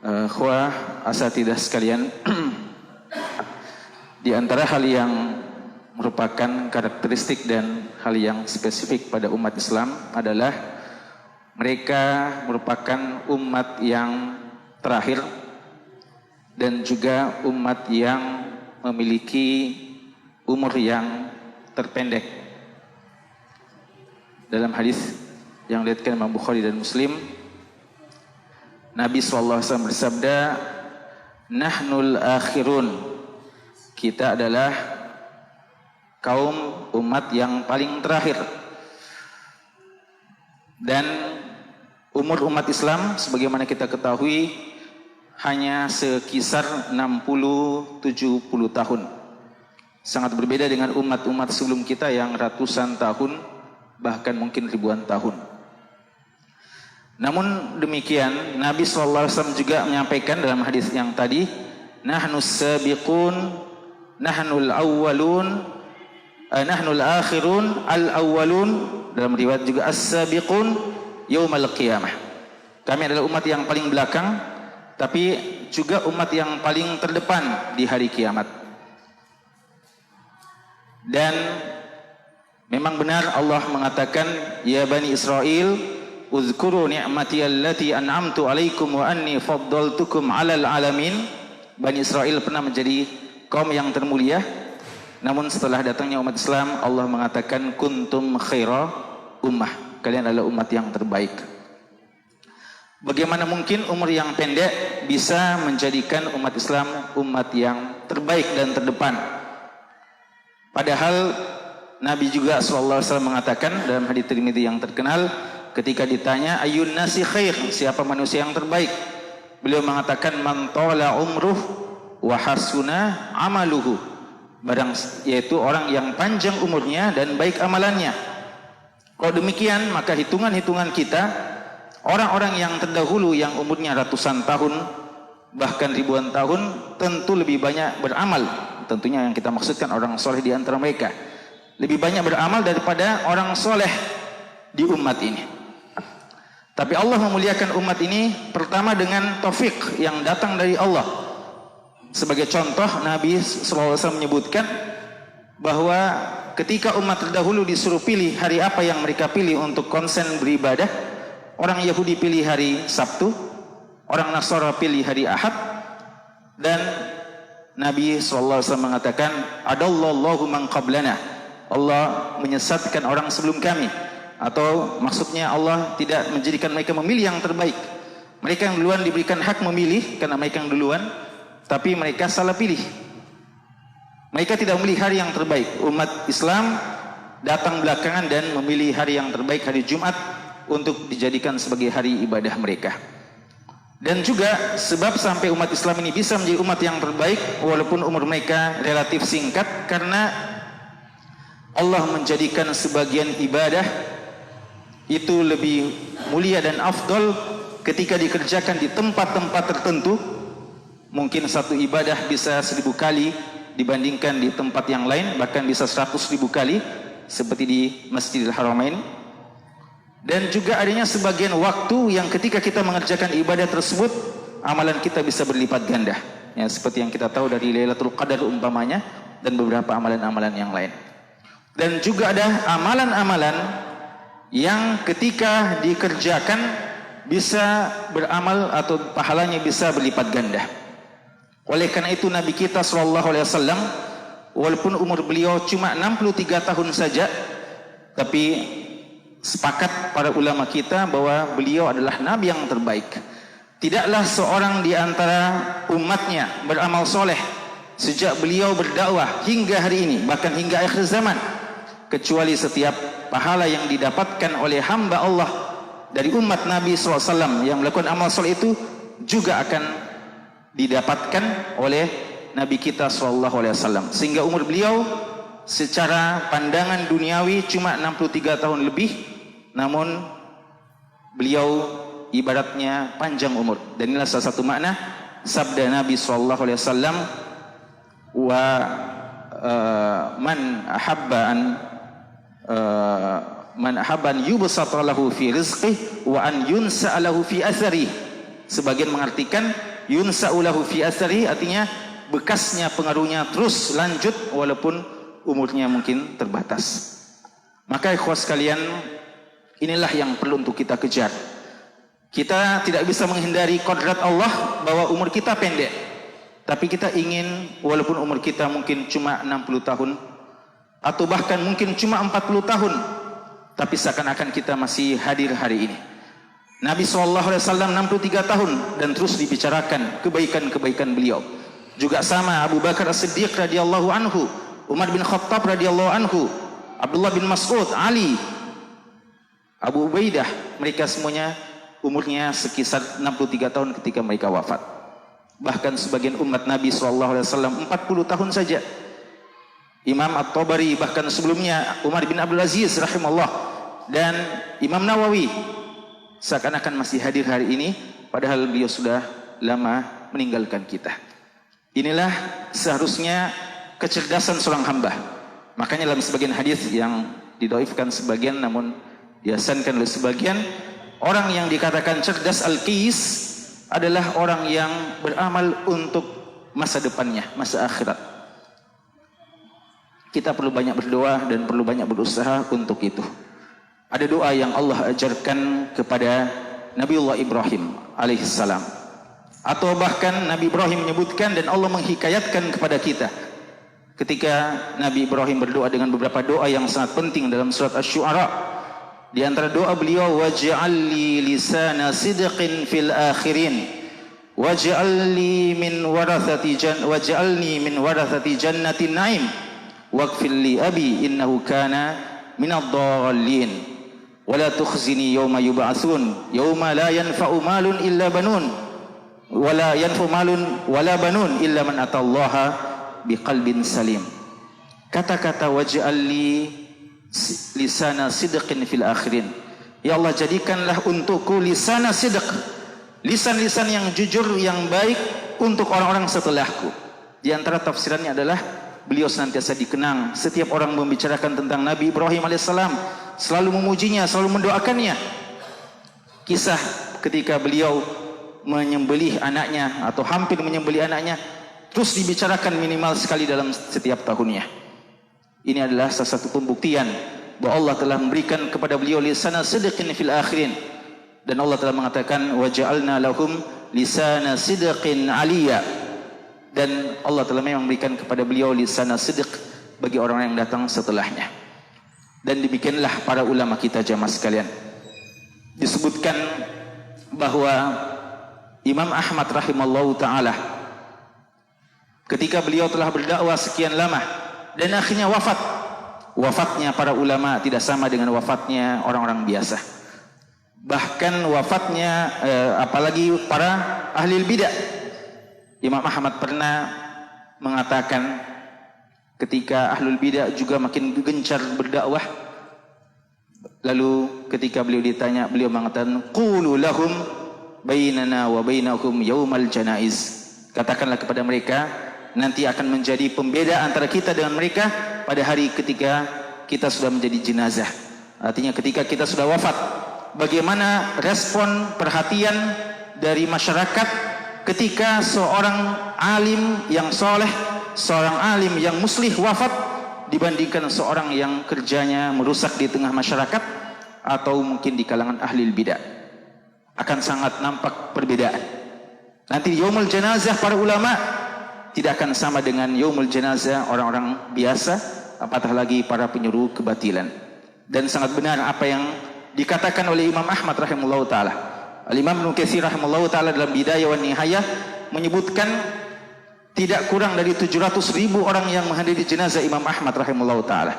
Asatidah sekalian, di antara hal yang merupakan karakteristik dan hal yang spesifik pada umat Islam adalah mereka merupakan umat yang terakhir dan juga umat yang memiliki umur yang terpendek. Dalam hadis yang diriwayatkan Imam Bukhari dan Muslim, Nabi SAW bersabda, "Nahnul akhirun." Kita adalah kaum umat yang paling terakhir. Dan umur umat Islam sebagaimana kita ketahui hanya sekisar 60-70 tahun. Sangat berbeda dengan umat-umat sebelum kita yang ratusan tahun, bahkan mungkin ribuan tahun. Namun demikian, Nabi SAW juga menyampaikan dalam hadis yang tadi, "Nahnus sabiqun, nahnul awwalun, nahnul akhirun, al-awwalun." Dalam riwayat juga as-sabiqun yaumal qiyamah. Kami adalah umat yang paling belakang, tapi juga umat yang paling terdepan di hari kiamat. Dan memang benar Allah mengatakan, "Ya Bani Israel, uzkuru ni'mati allati an'amtu alaikum wa anni faddaltukum 'alal alamin." Bani Israel pernah menjadi kaum yang termulia, namun setelah datangnya umat Islam, Allah mengatakan, "Kuntum khaira ummah." Kalian adalah umat yang terbaik. Bagaimana mungkin umur yang pendek bisa menjadikan umat Islam umat yang terbaik dan terdepan? Padahal Nabi juga SAW mengatakan dalam hadits Tirmidzi yang terkenal, ketika ditanya ayyun nasi khair, siapa manusia yang terbaik, beliau mengatakan, "Man tala umruh wa hasuna amaluhu." Yaitu orang yang panjang umurnya dan baik amalannya. Kalau demikian, maka hitungan-hitungan kita, orang-orang yang terdahulu yang umurnya ratusan tahun bahkan ribuan tahun, tentu lebih banyak beramal. Tentunya yang kita maksudkan orang soleh di antara mereka lebih banyak beramal daripada orang soleh di umat ini. Tapi Allah memuliakan umat ini pertama dengan taufik yang datang dari Allah. Sebagai contoh, Nabi SAW menyebutkan bahwa ketika umat terdahulu disuruh pilih hari apa yang mereka pilih untuk konsen beribadah, orang Yahudi pilih hari Sabtu, orang Nasara pilih hari Ahad, dan Nabi SAW mengatakan, "Adallallahu man qablana." Allah menyesatkan orang sebelum kami. Atau maksudnya Allah tidak menjadikan mereka memilih yang terbaik. Mereka yang duluan diberikan hak memilih karena mereka yang duluan, tapi mereka salah pilih. Mereka tidak memilih hari yang terbaik. Umat Islam datang belakangan dan memilih hari yang terbaik, hari Jumat, untuk dijadikan sebagai hari ibadah mereka. Dan juga sebab sampai umat Islam ini bisa menjadi umat yang terbaik walaupun umur mereka relatif singkat, karena Allah menjadikan sebagian ibadah itu lebih mulia dan afdol ketika dikerjakan di tempat-tempat tertentu. Mungkin satu ibadah bisa 1000 kali dibandingkan di tempat yang lain, bahkan bisa 100.000 kali seperti di Masjidil Haramain. Dan juga adanya sebagian waktu yang ketika kita mengerjakan ibadah tersebut, amalan kita bisa berlipat ganda, ya, seperti yang kita tahu dari Lailatul Qadar umpamanya, dan beberapa amalan-amalan yang lain. Dan juga ada amalan-amalan yang ketika dikerjakan bisa beramal atau pahalanya bisa berlipat ganda. Oleh karena itu Nabi kita SAW, walaupun umur beliau cuma 63 tahun saja, tapi sepakat para ulama kita bahwa beliau adalah Nabi yang terbaik. Tidaklah seorang di antara umatnya beramal soleh sejak beliau berdakwah hingga hari ini, bahkan hingga akhir zaman, kecuali setiap pahala yang didapatkan oleh hamba Allah dari umat Nabi SAW yang melakukan amal soleh itu juga akan didapatkan oleh Nabi kita SAW. Sehingga umur beliau secara pandangan duniawi cuma 63 tahun lebih, namun beliau ibaratnya panjang umur. Dan inilah salah satu makna sabda Nabi SAW, "Wa man ahabban yubsata lahu fi rizqihi wa an yunsa lahu fi atharihi." Sebagian mengartikan yunsa'ulahu fi asari, artinya bekasnya, pengaruhnya terus lanjut walaupun umurnya mungkin terbatas. Maka ikhwas sekalian, inilah yang perlu untuk kita kejar. Kita tidak bisa menghindari kodrat Allah bahwa umur kita pendek. Tapi kita ingin walaupun umur kita mungkin cuma 60 tahun atau bahkan mungkin cuma 40 tahun, tapi seakan-akan kita masih hadir hari ini. Nabi SAW 63 tahun dan terus dibicarakan kebaikan-kebaikan beliau. Juga sama Abu Bakar As-Siddiq radhiyallahu anhu, Umar bin Khattab radhiyallahu anhu, Abdullah bin Mas'ud, Ali, Abu Ubaidah, mereka semuanya umurnya sekisar 63 tahun ketika mereka wafat. Bahkan sebagian umat Nabi SAW 40 tahun saja. Imam At-Tabari bahkan sebelumnya Umar bin Abdul Aziz rahimahullah dan Imam Nawawi seakan-akan masih hadir hari ini, padahal beliau sudah lama meninggalkan kita. Inilah seharusnya kecerdasan seorang hamba. Makanya dalam sebagian hadis yang didoifkan sebagian namun dihasankan oleh sebagian, orang yang dikatakan cerdas al-qis adalah orang yang beramal untuk masa depannya, masa akhirat. Kita perlu banyak berdoa dan perlu banyak berusaha untuk itu. Ada doa yang Allah ajarkan kepada Nabiullah Ibrahim alaihissalam, atau bahkan Nabi Ibrahim menyebutkan dan Allah menghikayatkan kepada kita ketika Nabi Ibrahim berdoa dengan beberapa doa yang sangat penting dalam surat Asy-Syu'ara. Di antara doa beliau, waj'alli lisana sidqin fil akhirin waj'alni min warathati jannatin na'im waghfir li abi innahu kana minadh-dhallin wala tukhzini yawma yub'atsun yawma la yanfa'u malun illa banun wala yanfa'u malun wala banun illa man atallaha biqalbin salim. Kata-kata waj'alli lisana sidqin fil akhirin, ya Allah jadikanlah untukku lisana sidq, lisan-lisan yang jujur, yang baik untuk orang-orang setelahku. Di antara tafsirannya adalah beliau senantiasa dikenang. Setiap orang membicarakan tentang Nabi Ibrahim alaihissalam selalu memujinya, selalu mendoakannya. Kisah ketika beliau menyembelih anaknya atau hampir menyembelih anaknya terus dibicarakan minimal sekali dalam setiap tahunnya. Ini adalah salah satu pembuktian bahwa Allah telah memberikan kepada beliau lisana sidqin fil akhirin, dan Allah telah mengatakan waja'alna lahum lisana sidqin aliyya, dan Allah telah memang memberikan kepada beliau lisana sidq bagi orang yang datang setelahnya. Dan demikianlah para ulama kita jamaah sekalian. Disebutkan bahwa Imam Ahmad rahimallahu taala ketika beliau telah berdakwah sekian lama dan akhirnya wafat. Wafatnya para ulama tidak sama dengan wafatnya orang-orang biasa. Bahkan wafatnya apalagi para ahli bidah. Imam Ahmad pernah mengatakan ketika ahlul bidah juga makin gencar berdakwah, lalu ketika beliau ditanya, beliau mengatakan qulu lahum bainana wa bainakum yaumal janaiz. Katakanlah kepada mereka, nanti akan menjadi pembeda antara kita dengan mereka pada hari ketika kita sudah menjadi jenazah. Artinya ketika kita sudah wafat, bagaimana respon perhatian dari masyarakat ketika seorang alim yang soleh, seorang alim yang muslih wafat dibandingkan seorang yang kerjanya merusak di tengah masyarakat atau mungkin di kalangan ahli bidah. Akan sangat nampak perbedaan. Nanti yaumul jenazah para ulama tidak akan sama dengan yaumul jenazah orang-orang biasa, apatah lagi para penyuruh kebatilan. Dan sangat benar apa yang dikatakan oleh Imam Ahmad rahimahullah ta'ala. Al-Imam Ibnu Katsir rahimahullah ta'ala dalam Bidayah wa Nihayah menyebutkan tidak kurang dari 700.000 orang yang menghadiri jenazah Imam Ahmad rahimahullah ta'ala.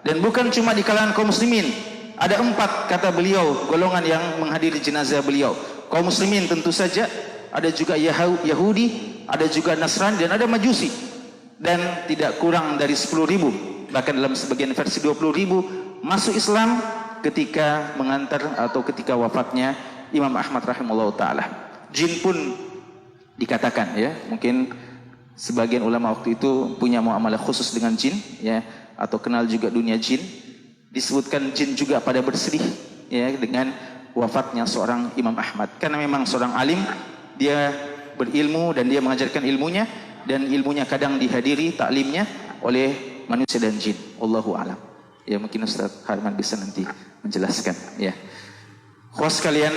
Dan bukan cuma di kalangan kaum muslimin, ada 4 kata beliau golongan yang menghadiri jenazah beliau. Kaum muslimin tentu saja, ada juga Yahudi, ada juga Nasrani, dan ada Majusi. Dan tidak kurang dari 10.000, bahkan dalam sebagian versi 20.000 masuk Islam ketika mengantar atau ketika wafatnya Imam Ahmad rahimahullah ta'ala. Jin pun dikatakan, ya, mungkin sebagian ulama waktu itu punya muamalah khusus dengan jin, ya, atau kenal juga dunia jin. Disebutkan jin juga pada bersedih, ya, dengan wafatnya seorang Imam Ahmad, karena memang seorang alim dia berilmu dan dia mengajarkan ilmunya, dan ilmunya kadang dihadiri taklimnya oleh manusia dan jin. Wallahu a'lam. Ya, mungkin Ustaz Harman bisa nanti menjelaskan. Ya, khusus kalian,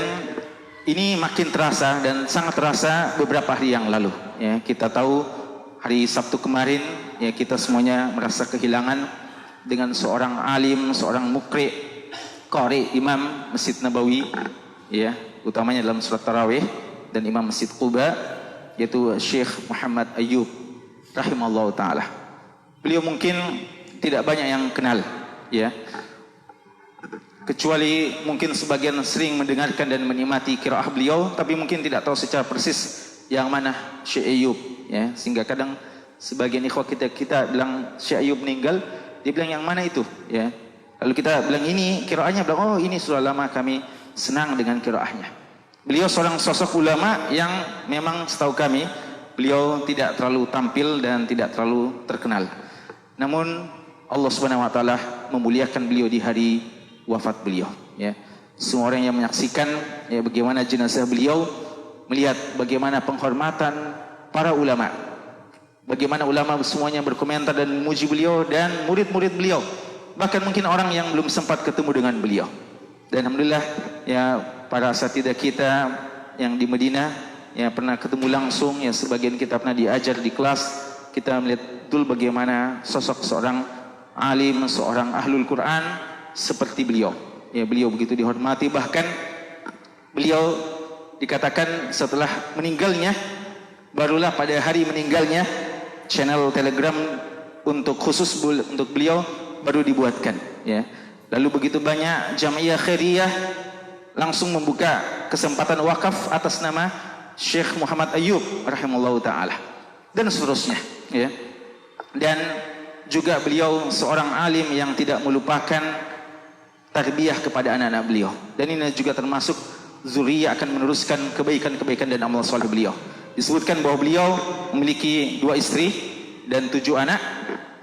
ini makin terasa dan sangat terasa beberapa hari yang lalu. Ya, kita tahu hari Sabtu kemarin, ya, kita semuanya merasa kehilangan dengan seorang alim, seorang mukri, qari, imam Masjid Nabawi, ya, utamanya dalam surat Tarawih, dan imam Masjid Quba, yaitu Syekh Muhammad Ayyub rahimallahu taala. Beliau mungkin tidak banyak yang kenal, ya, kecuali mungkin sebagian sering mendengarkan dan menikmati qiraah beliau, tapi mungkin tidak tahu secara persis yang mana Syekh Ayyub, ya, sehingga kadang sebagian ikhwah kita bilang Syekh Ayyub meninggal, dia bilang yang mana itu, ya. Lalu kita bilang ini qiraahnya, bilang oh ini sudah lama, kami senang dengan qiraahnya. Beliau seorang sosok ulama yang memang setahu kami beliau tidak terlalu tampil dan tidak terlalu terkenal. Namun Allah Subhanahu wa taala memuliakan beliau di hari wafat beliau, ya. Semua orang yang menyaksikan, ya, bagaimana jenazah beliau, melihat bagaimana penghormatan para ulama, bagaimana ulama semuanya berkomentar dan memuji beliau, dan murid-murid beliau, bahkan mungkin orang yang belum sempat ketemu dengan beliau. Dan alhamdulillah, ya, para asatidzah kita yang di Madinah, ya, pernah ketemu langsung, ya, sebagian kita pernah diajar di kelas, kita melihat betul bagaimana sosok seorang alim, seorang ahlul Quran seperti beliau. Ya, beliau begitu dihormati, bahkan beliau dikatakan setelah meninggalnya, barulah pada hari meninggalnya channel Telegram untuk khusus untuk beliau baru dibuatkan, ya. Lalu begitu banyak jamiah khairiyah langsung membuka kesempatan wakaf atas nama Syekh Muhammad Ayyub rahimallahu taala, dan seterusnya, ya. Dan juga beliau seorang alim yang tidak melupakan tarbiyah kepada anak-anak beliau, dan ini juga termasuk zuriyah akan meneruskan kebaikan-kebaikan dan amal saleh beliau. Disebutkan bahwa beliau memiliki 2 istri dan 7 anak,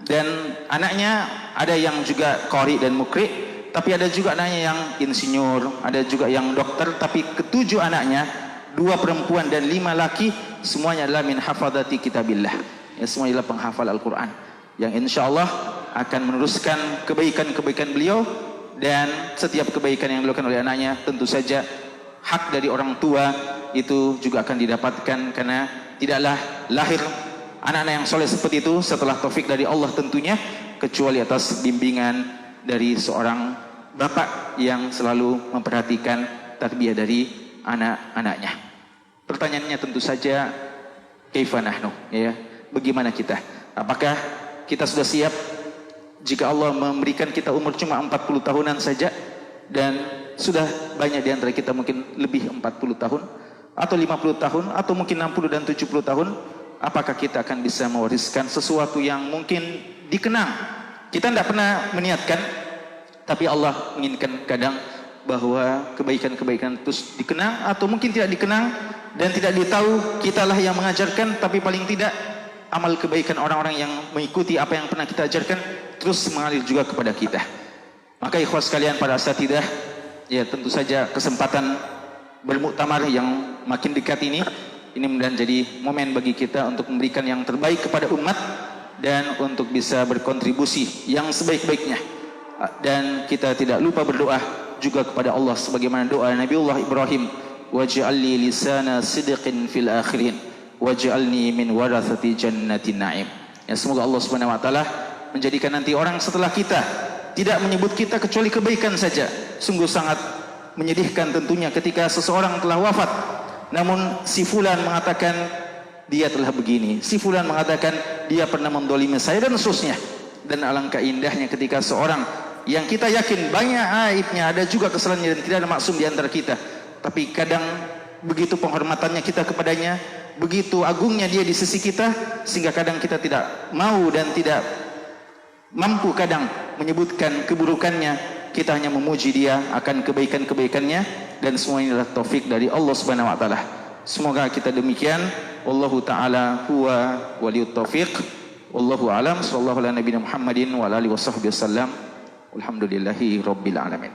dan anaknya ada yang juga qari dan mukri, tapi ada juga anaknya yang insinyur, ada juga yang dokter, tapi ke-7 anaknya, 2 perempuan dan 5 laki, semuanya adalah min hafadati kitabillah, ya, semuanya adalah penghafal Al-Quran, yang insya Allah akan meneruskan kebaikan-kebaikan beliau. Dan setiap kebaikan yang dilakukan oleh anaknya, tentu saja hak dari orang tua itu juga akan didapatkan, karena tidaklah lahir anak-anak yang soleh seperti itu setelah taufik dari Allah tentunya, kecuali atas bimbingan dari seorang bapak yang selalu memperhatikan tarbiyah dari anak-anaknya. Pertanyaannya tentu saja, kaifa nahnu, ya, bagaimana kita? Apakah kita sudah siap jika Allah memberikan kita umur cuma 40 tahunan saja, dan sudah banyak di antara kita mungkin lebih 40 tahun atau 50 tahun atau mungkin 60 dan 70 tahun, apakah kita akan bisa mewariskan sesuatu yang mungkin dikenang? Kita tidak pernah meniatkan, tapi Allah menginginkan kadang bahwa kebaikan-kebaikan terus dikenang, atau mungkin tidak dikenang dan tidak ditahu, kitalah yang mengajarkan, tapi paling tidak amal kebaikan orang-orang yang mengikuti apa yang pernah kita ajarkan terus mengalir juga kepada kita. Maka ikhwas sekalian, para asatidzah, ya, tentu saja kesempatan bermuktamar yang makin dekat ini menjadi momen bagi kita untuk memberikan yang terbaik kepada umat dan untuk bisa berkontribusi yang sebaik-baiknya. Dan kita tidak lupa berdoa juga kepada Allah sebagaimana doa Nabiullah Ibrahim, waj'alni lisana sidqin fil akhirin waj'alni min warathati jannatin na'im. Ya, semoga Allah Subhanahu wa taala menjadikan nanti orang setelah kita tidak menyebut kita kecuali kebaikan saja. Sungguh sangat menyedihkan tentunya ketika seseorang telah wafat, namun si fulan mengatakan dia telah begini, si fulan mengatakan dia pernah mendolimi saya, dan seterusnya. Dan alangkah indahnya ketika seorang yang kita yakin banyak aibnya, ada juga kesalahannya, dan tidak ada maksum di antara kita, tapi kadang begitu penghormatannya kita kepadanya, begitu agungnya dia di sisi kita, sehingga kadang kita tidak mau dan tidak mampu kadang menyebutkan keburukannya. Kita hanya memuji dia akan kebaikan-kebaikannya, dan semua ini adalah taufik dari Allah Subhanahu wa taala. Semoga kita demikian. Wallahu taala huwa waliyut taufiq. Wallahu alam. Sallallahu ala nabiyina Muhammadin wa ala alihi washabbihi wasallam. Alhamdulillahi rabbil alamin.